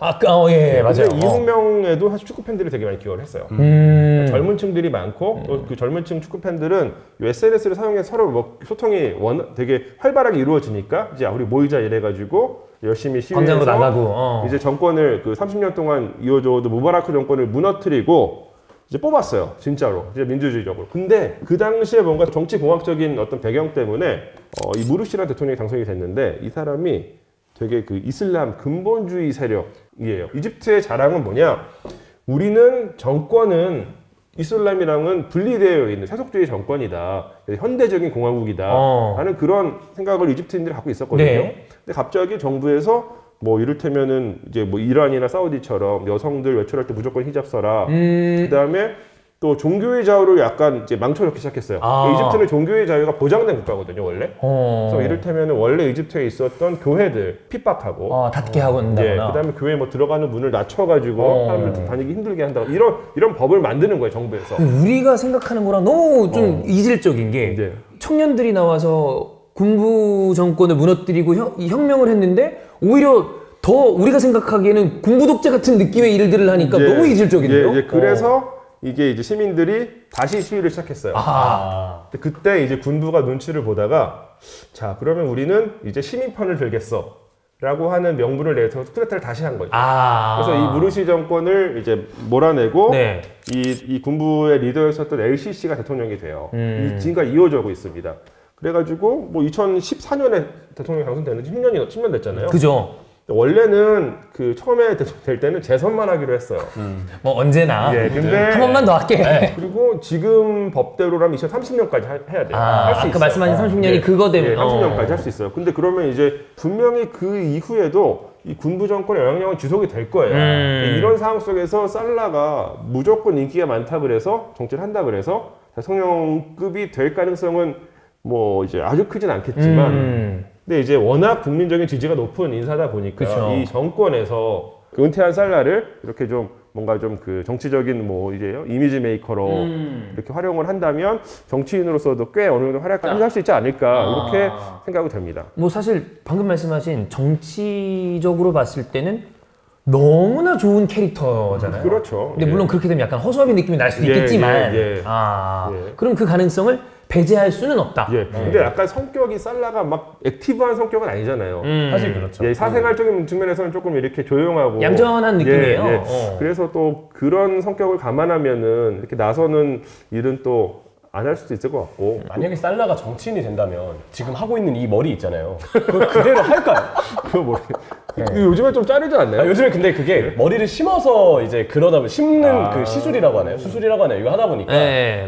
예, 맞아요. 이 혁명에도 사실 축구 팬들이 되게 많이 기여를 했어요. 젊은 층들이 많고 또 그 젊은 층 축구 팬들은 SNS를 사용해서 서로 뭐 소통이 되게 활발하게 이루어지니까 이제 우리 모이자 이래가지고 열심히 시위해서 나가고 이제 정권을 그 30년 동안 이어져오던 무바라크 정권을 무너뜨리고 이제 뽑았어요. 진짜로. 이제 민주주의적으로. 근데 그 당시에 뭔가 정치공학적인 어떤 배경 때문에 이 무르시라는 대통령이 당선이 됐는데 이 사람이 되게 그 이슬람 근본주의 세력이에요. 이집트의 자랑은 뭐냐? 우리는 정권은 이슬람이랑은 분리되어 있는 세속주의 정권이다. 현대적인 공화국이다. 하는 그런 생각을 이집트인들이 갖고 있었거든요. 근데 갑자기 정부에서 뭐 이를테면은 이제 뭐 이란이나 사우디처럼 여성들 외출할 때 무조건 히잡 써라. 그다음에 또 종교의 자유를 약간 이제 망쳐놓기 시작했어요. 이집트는 종교의 자유가 보장된 국가거든요, 원래. 그래서 이를테면 원래 이집트에 있었던 교회들 핍박하고, 닫게 하고 한다거나. 그다음에 교회 뭐 들어가는 문을 낮춰가지고 사람들 다니기 힘들게 한다고 이런 법을 만드는 거예요, 정부에서. 우리가 생각하는 거랑 너무 좀 이질적인 게 청년들이 나와서 군부 정권을 무너뜨리고 혁명을 했는데 오히려 더 우리가 생각하기에는 군부 독재 같은 느낌의 일들을 하니까 너무 이질적인데요. 그래서 이게 이제 시민들이 다시 시위를 시작했어요. 그때 이제 군부가 눈치를 보다가 자 그러면 우리는 이제 시민편을 들겠어 라고 하는 명분을 내서 쿠데타를 다시 한 거죠. 그래서 이 무르시 정권을 이제 몰아내고 이 군부의 리더였었던 LCC가 대통령이 돼요. 지금까지 이어져고 있습니다. 그래가지고 뭐 2014년에 대통령이 당선되는 지 10년 됐잖아요. 그죠. 원래는 그 처음에 될 때는 재선만 하기로 했어요. 뭐 언제나. 근데 한 번만 더 할게. 그리고 지금 법대로라면 2030년까지 해야 돼요. 할 수 있어요. 아까 말씀하신 30년이 그거 때문에. 30년까지 할 수 있어요. 근데 그러면 이제 분명히 그 이후에도 이 군부 정권의 영향력은 지속이 될 거예요. 이런 상황 속에서 살라가 무조건 인기가 많다 그래서 정치를 한다 그래서 대통령급이 될 가능성은 뭐 이제 아주 크진 않겠지만 근데 이제 워낙 국민적인 지지가 높은 인사다 보니까 이 정권에서 그 은퇴한 살라를 이렇게 좀 뭔가 좀 그 정치적인 뭐 이제 이미지 메이커로 이렇게 활용을 한다면 정치인으로서도 꽤 어느 정도 활약을 할 수 있지 않을까 이렇게 생각이 됩니다. 뭐 사실 방금 말씀하신 정치적으로 봤을 때는 너무나 좋은 캐릭터잖아요. 그렇죠. 근데 물론 그렇게 되면 약간 허수아비 느낌이 날 수도 있겠지만 그럼 그 가능성을 배제할 수는 없다. 근데 약간 성격이 살라가 막 액티브한 성격은 아니잖아요. 사실 그렇죠. 사생활적인 측면에서는 조금 이렇게 조용하고 얌전한 느낌이에요. 그래서 또 그런 성격을 감안하면은 이렇게 나서는 일은 또 안 할 수도 있을 것 같고. 만약에 살라가 정치인이 된다면 지금 하고 있는 이 머리 있잖아요. 그걸 그대로 할까요? 그 머리. 요즘에 좀 자르지 않나요? 요즘에 근데 그게 머리를 심어서 이제 그러다 보면 심는 그 시술이라고 하나요? 수술이라고 하나요? 이거 하다 보니까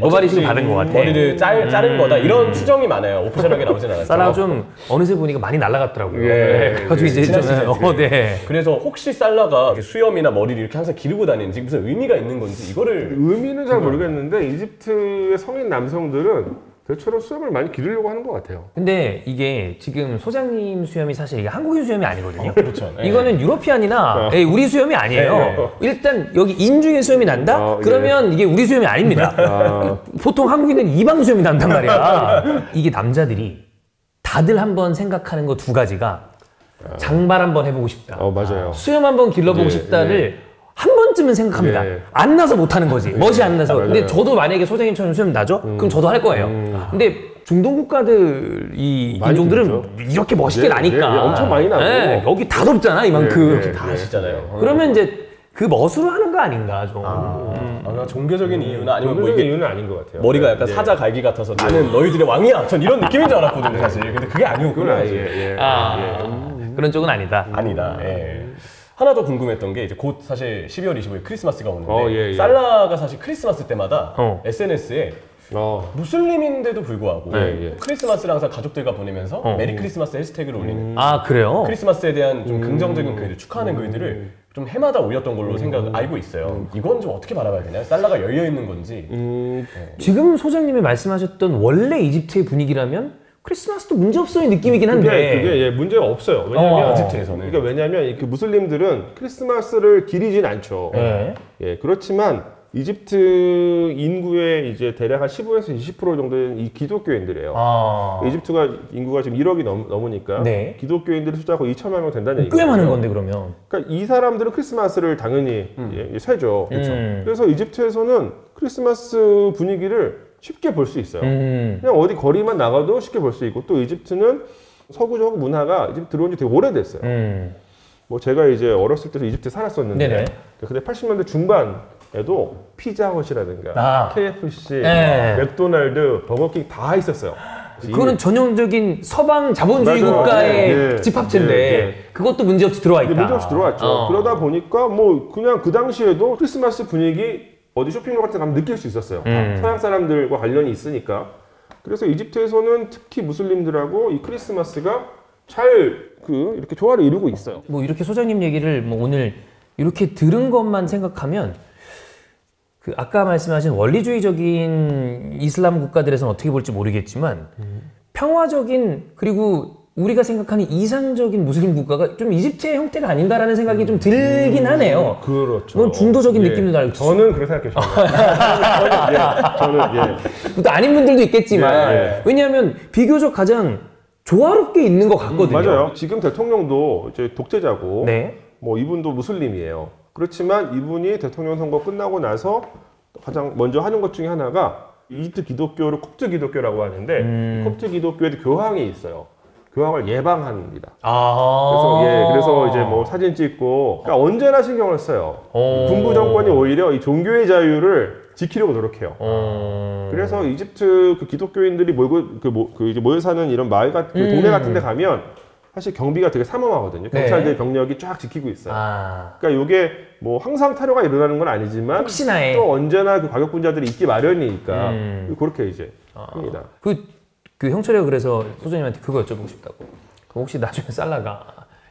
모발이식 받은 것 같아. 머리를 자른 거다 이런 추정이 많아요. 오피셜하게 나오진 않았죠. 살라가 좀 어느새 보니까 많이 날아갔더라고요. 그래가지고 이제 그래서 혹시 살라가 수염이나 머리를 이렇게 항상 기르고 다니는지 무슨 의미가 있는 건지 이거를 의미는 잘 모르겠는데 이집트의 성인 남성들은 대체로 수염을 많이 기르려고 하는 것 같아요. 근데 이게 지금 소장님 수염이 사실 이게 한국인 수염이 아니거든요. 그렇죠. 이거는 유러피안이나 우리 수염이 아니에요. 일단 여기 인중에 수염이 난다? 그러면 이게 우리 수염이 아닙니다. 보통 한국인은 이방 수염이 난단 말이야. 이게 남자들이 다들 한번 생각하는 거 두 가지가 장발 한번 해보고 싶다. 맞아요. 수염 한번 길러보고 싶다를 한 번쯤은 생각합니다. 안 나서 못하는 거지. 멋이 안 나서. 근데 저도 만약에 소장님처럼 수염 나죠? 그럼 저도 할 거예요. 근데 중동 국가들 이 인종들은 길죠. 이렇게 멋있게 나니까 엄청 많이 나고 여기 다 덥잖아 이만큼. 다 아시잖아요. 그러면 이제 그 멋으로 하는 거 아닌가 좀. 종교적인 이유나 아니면 뭐 이게 이게 이유는 아닌 것 같아요. 머리가 약간 사자 갈기 같아서 나는 너희들의 왕이야. 전 이런 느낌인 줄 알았거든요, 사실. 근데 그게 아니었구나. 그런 쪽은 아니다. 아니다. 하나 더 궁금했던 게 이제 곧 사실 12월 25일 크리스마스가 오는데 살라가 사실 크리스마스 때마다 SNS에 무슬림인데도 불구하고 크리스마스를 항상 가족들과 보내면서 메리 크리스마스 해시태그를 올리는 그래요? 크리스마스에 대한 좀 긍정적인 글들, 축하하는 글들을 좀 해마다 올렸던 걸로 알고 있어요. 이건 좀 어떻게 바라봐야 되나요? 살라가 열려있는 건지 지금 소장님이 말씀하셨던 원래 이집트의 분위기라면 크리스마스도 문제없어의 느낌이긴 한데 그게 문제가 없어요. 왜냐면 이집트에서는. 그러니까 왜냐면 그 무슬림들은 크리스마스를 기리진 않죠. 예, 그렇지만 이집트 인구의 이제 대략 한 15에서 20% 정도는 이 기독교인들이에요. 이집트가 인구가 지금 1억이 넘으니까 네. 기독교인들이 숫자가 거의 2천만 명 된다는 얘기예요. 꽤 많은 건데 그러면. 그러니까 이 사람들은 크리스마스를 당연히 세죠. 그렇죠. 그래서 이집트에서는 크리스마스 분위기를 쉽게 볼 수 있어요. 그냥 어디 거리만 나가도 쉽게 볼 수 있고, 또 이집트는 서구적 문화가 이집트 들어온 지 되게 오래됐어요. 뭐 제가 이제 어렸을 때도 이집트에 살았었는데 네네. 그때 80년대 중반에도 피자헛이라든가 KFC, 맥도날드, 버거킹 다 있었어요. 그거는 전형적인 서방 자본주의 맞아요. 국가의 집합체인데 그것도 문제없이 들어와 있다. 문제없이 들어왔죠. 그러다 보니까 뭐 그냥 그 당시에도 크리스마스 분위기 어디 쇼핑몰 같은 데 가면 느낄 수 있었어요. 서양 사람들과 관련이 있으니까. 그래서 이집트에서는 특히 무슬림들하고 이 크리스마스가 잘 이렇게 조화를 이루고 있어요. 뭐 이렇게 소장님 얘기를 뭐 오늘 이렇게 들은 것만 생각하면 그 아까 말씀하신 원리주의적인 이슬람 국가들에서는 어떻게 볼지 모르겠지만 평화적인 그리고 우리가 생각하는 이상적인 무슬림 국가가 좀 이집트의 형태가 아닌가라는 생각이 좀 들긴 하네요. 그렇죠. 그건 중도적인 느낌도 나고. 저는 그렇게 생각해요. 저는 또 아닌 분들도 있겠지만 왜냐하면 비교적 가장 조화롭게 있는 것 같거든요. 맞아요. 지금 대통령도 이제 독재자고 네. 뭐 이분도 무슬림이에요. 그렇지만 이분이 대통령 선거 끝나고 나서 가장 먼저 하는 것 중에 하나가 이집트 기독교를 콥트 기독교라고 하는데 콥트 기독교에도 교황이 있어요. 교황을 예방합니다. 그래서 이제 뭐 사진 찍고 그러니까 언제나 신경을 써요. 군부 정권이 오히려 이 종교의 자유를 지키려고 노력해요. 그래서 이집트 그 기독교인들이 이제 모여 사는 이런 마을 같은 동네 같은 데 가면 사실 경비가 되게 삼엄하거든요. 경찰들 병력이 쫙 지키고 있어요. 그러니까 이게 뭐 항상 테러가 일어나는 건 아니지만 혹시나에 또 언제나 그 과격분자들이 있기 마련이니까 그렇게 이제 합니다. 그 형철이가 그래서 소장님한테 그거 여쭤보고 싶다고. 그럼 혹시 나중에 살라가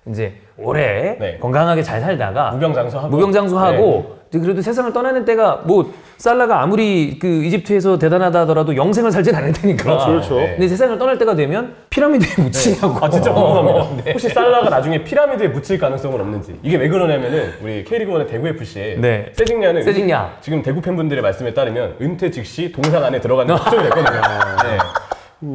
이제 오래 건강하게 잘 살다가 무병장수하고 그래도 세상을 떠나는 때가 뭐 살라가 아무리 그 이집트에서 대단하다 하더라도 영생을 살진 않을 테니까. 그렇죠. 근데 세상을 떠날 때가 되면 피라미드에 묻히냐고. 진짜 궁금합니다. 혹시 살라가 나중에 피라미드에 묻힐 가능성은 없는지. 이게 왜 그러냐면은 우리 K리그1의 대구 FC의 세징야는 지금 대구 팬분들의 말씀에 따르면 은퇴 즉시 동상 안에 들어가는 게 확정이 됐거든요.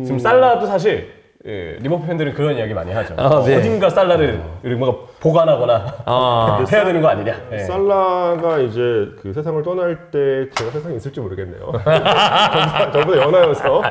지금 살라도 사실 리버풀 팬들은 그런 이야기 많이 하죠. 어딘가 살라를 뭔가 보관하거나 해야 되는 거 아니냐. 살라가 이제 그 세상을 떠날 때 제가 세상에 있을지 모르겠네요. 저보다 연하여서.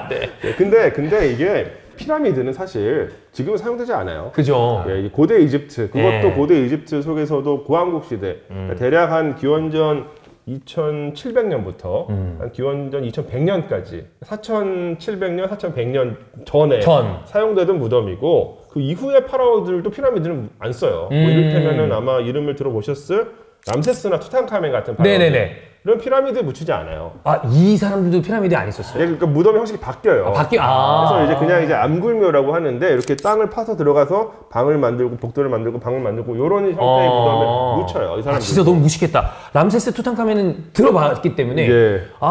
근데 이게 피라미드는 사실 지금은 사용되지 않아요. 그죠. 고대 이집트, 그것도 고대 이집트 속에서도 고왕국 시대, 대략 한 기원전 2700년부터 한 기원전 2100년까지 4700년, 4100년 전에 사용되던 무덤이고 그 이후의 파라오들도 피라미드는 안 써요. 뭐 이를테면은 아마 이름을 들어보셨을 람세스나 투탕카멘 같은 파라오들 이런 피라미드에 묻히지 않아요. 이 사람들도 피라미드에 안 있었어요? 그러니까 무덤이 형식이 바뀌어요. 그래서 이제 그냥 이제 암굴묘라고 하는데 이렇게 땅을 파서 들어가서 방을 만들고 복도를 만들고 방을 만들고 이런 형태의 무덤에 묻혀요. 이 사람들. 진짜 너무 무식했다. 람세스 투탕카멘은 들어봤기 때문에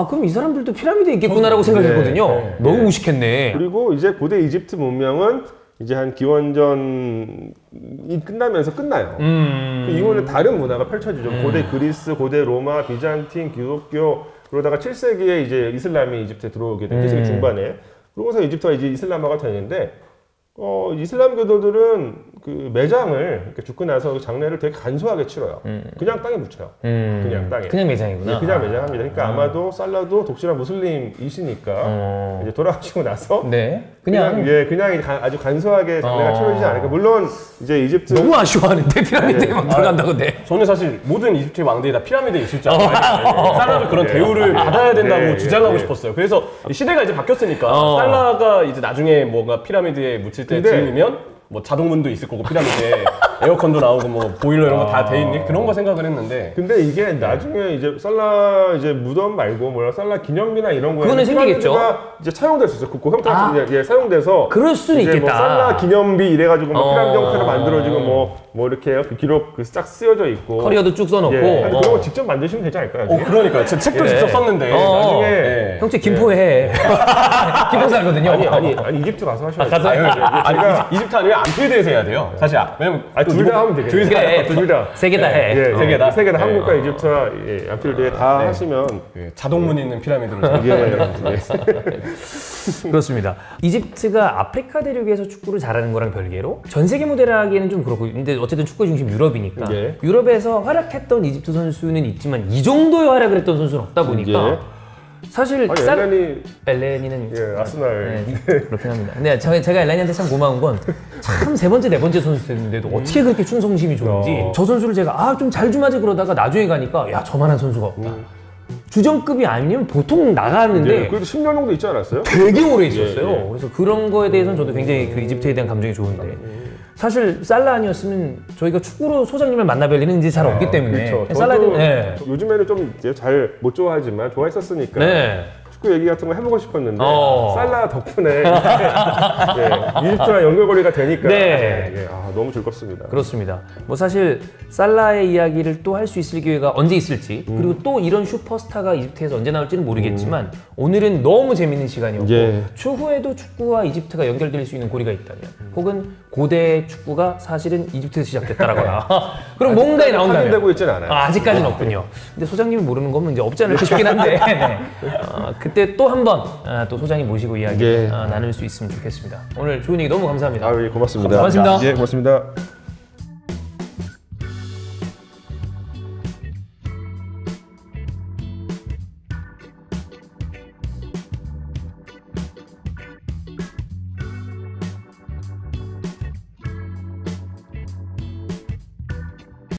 그럼 이 사람들도 피라미드에 있겠구나라고 생각했거든요. 너무 무식했네. 그리고 이제 고대 이집트 문명은 이제 한 기원전이 끝나면서 끝나요. 그 이후는 다른 문화가 펼쳐지죠. 고대 그리스, 고대 로마, 비잔틴, 기독교, 그러다가 7세기에 이제 이슬람이 이집트에 들어오게 돼요. 7세기 중반에. 그러고서 이집트가 이제 이슬람화가 되는데, 이슬람교도들은 그 매장을 이렇게 죽고 나서 장례를 되게 간소하게 치러요. 그냥 땅에 묻혀요. 그냥 땅에. 그냥 매장이구나. 그냥 매장합니다. 그러니까 아마도 살라도 독실한 무슬림이시니까 이제 돌아가시고 나서 그냥 아주 간소하게 장례가 치러지지 않을까. 물론 이제 이집트 너무 아쉬워하는데 피라미드에 막 들어간다고 저는 사실 모든 이집트 왕들이 다 피라미드에 있을 줄 알아요. 살라도 그런 대우를 받아야 된다고 주장하고 싶었어요. 그래서 시대가 이제 바뀌었으니까 살라가 이제 나중에 뭔가 피라미드에 묻힐 때쯤이면 뭐 자동문도 있을 거고 피라미드에 에어컨도 나오고 뭐 보일러 이런 거 다 돼 있니? 그런 거 생각을 했는데 근데 이게 나중에 이제 살라 이제 무덤 말고 뭐야 살라 기념비나 이런 거에 그거는 생기겠죠. 이제 차용될 수 있어. 그 형태가 사용돼서 그럴 수는 있겠다. 뭐 살라 기념비 이래가지고 뭐 피라미드 형태로 만들어지고 뭐 뭐 이렇게 그 기록 싹 쓰여져 있고 커리어도 쭉 써놓고 그런 거 직접 만드시면 되지 않을까요? 그러니까요. 제 책도 직접 썼는데 나중에 형제 김포에 김포 살거든요. 아니 이집트 가서 하셔야죠. 이집트 아니면 안필드에서 해야 돼요. 사실 왜냐면 둘 다 하면 되겠네요. 둘 다. 세 개 다 해. 세 개 다 한국과 이집트와 안필드에 다 하시면 자동문 있는 피라미드로 그렇습니다. 이집트가 아프리카 대륙에서 축구를 잘하는 거랑 별개로 전 세계 무대를 하기에는 좀 그렇고, 근데 어쨌든 축구의 중심 유럽이니까 유럽에서 활약했던 이집트 선수는 있지만 이 정도의 활약을 했던 선수는 없다 보니까 사실 엘레니는 아스날 그렇긴 합니다. 근데 제가 엘레니한테 참 고마운 건 참 세 번째 네 번째 선수 됐는데도 어떻게 그렇게 충성심이 좋은지 저 선수를 제가 좀 잘 좀 하지 그러다가 나중에 가니까 야 저만한 선수가 없다. 주전급이 아니면 보통 나가는데 그래도 10년 정도 있지 않았어요? 되게 오래 있었어요. 그래서 그런 거에 대해서는 저도 굉장히 그 이집트에 대한 감정이 좋은데 사실 살라 아니었으면 저희가 축구로 소장님을 만나뵐 일은 이제 잘 없기 때문에 그렇죠. 살라는 요즘에는 좀 잘 못 좋아하지만 좋아했었으니까 축구 얘기 같은 거 해보고 싶었는데 살라 덕분에 이집트랑 연결고리가 되니까 너무 즐겁습니다. 그렇습니다. 뭐 사실 살라의 이야기를 또 할 수 있을 기회가 언제 있을지 그리고 또 이런 슈퍼스타가 이집트에서 언제 나올지는 모르겠지만 오늘은 너무 재밌는 시간이었고 추후에도 축구와 이집트가 연결될 수 있는 고리가 있다면 혹은 고대 축구가 사실은 이집트에서 시작됐다라거나 그럼 뭔가에 나온다면 확인되고 있지는 않아요. 아직까지는 없군요. 근데 소장님이 모르는 거면 이제 없지 않을까 싶긴 한데 그때 또 한 번 또 소장님 모시고 이야기 나눌 수 있으면 좋겠습니다. 오늘 좋은 얘기 너무 감사합니다. 고맙습니다. 고맙습니다. 고맙습니다.